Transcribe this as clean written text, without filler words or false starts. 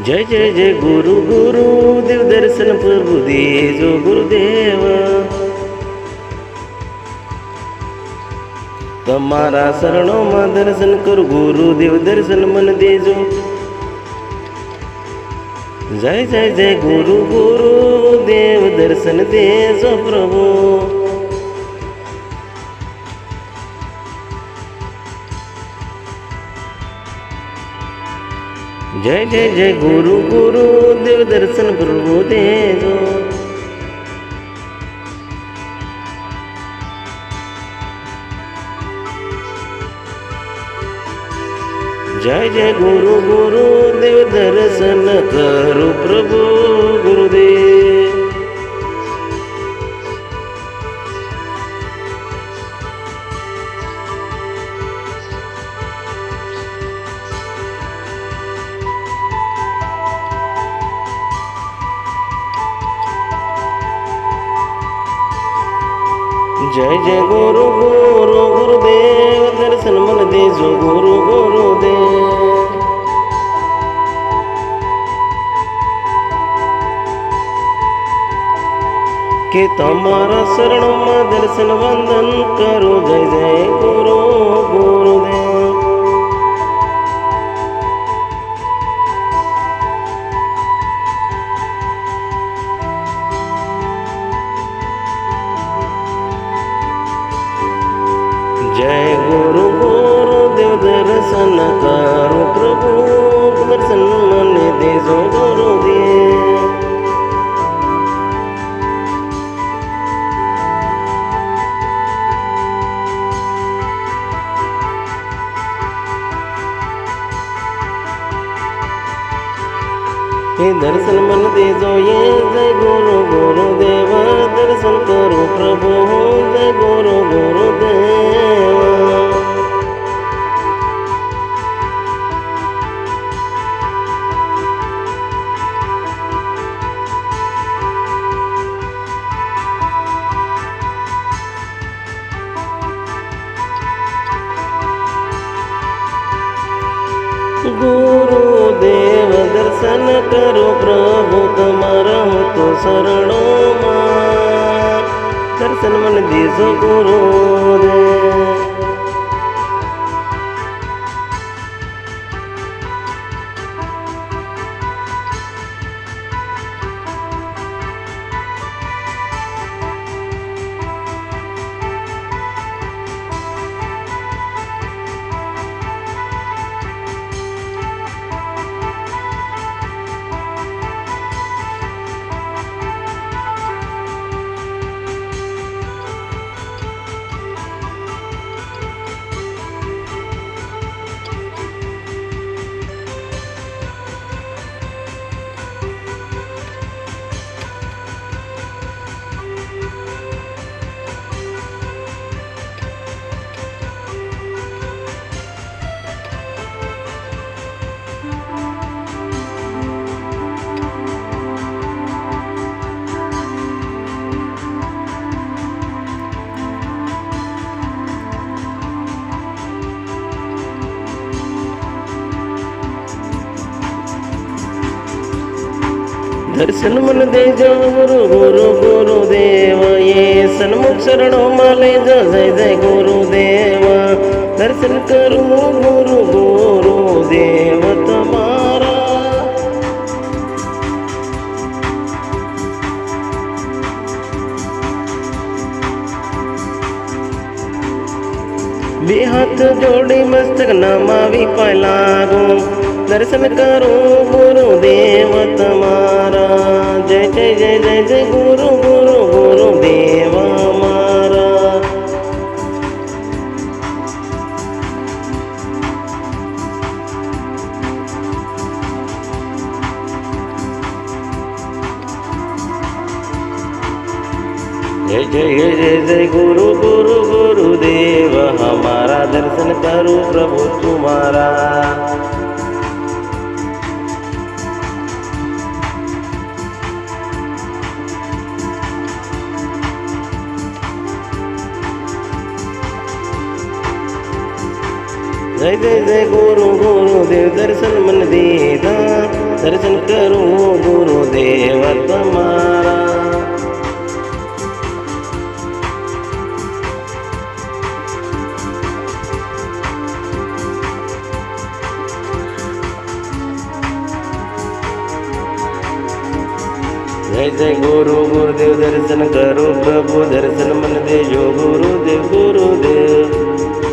जय जय जय गुरु गुरुदेव दर्शन प्रभु देजो गुरुदेव तमारा शरणों में दर्शन करो गुरुदेव दर्शन मन देजो। जय जय जय गुरु गुरुदेव दर्शन देजो प्रभु। जय जय जय गुरु गुरुदेव दर्शन प्रभु देजो। जय जय गुरु गुरुदेव दर्शन करो प्रभु गुरुदेव। जय जय गुरु गुरु गुरुदेव दर्शन मन देजो गुरु गुरुदेव। के तमारा शरणों में दर्शन वंदन करो जय जय गुरु गुरुदेव। जय गुरु गुरुदेव दर्शन करो प्रभु दर्शन मन देजो गुरुदेव। हे दर्शन मन देजो ये जय गुरु गुरुदेव दर्शन करो प्रभु जय गुरु गुरुदेव। गुरुदेव दर्शन करो प्रभु तमारा हो तो शरणों में दर्शन मन देजो गुरुदेव। दर्शन मन देजो गुरु गुरु गुरुदेव ये सन्मुख शरणों में ले जा जय जय गुरुदेव। दर्शन करो गुरु गुरुदेव तमारा। बे हाथ जोड़ी मस्तक नमावी पाय लागो दर्शन करो गुरुदेव तमारा। जय जय जय जय जय गुरु गुरु गुरुदेव हमारा। जय जय जय जय गुरु गुरु गुरुदेव हमारा दर्शन करो प्रभु तुम्हारा। जय जय जय गुरु गुरुदेव दर्शन मन दीदा દર્શન કરું ગુરુદેવ તમારા. जय जय गुरु गुरुदेव दर्शन करो प्रभु दर्शन मन देजो गुरुदेव गुरुदेव.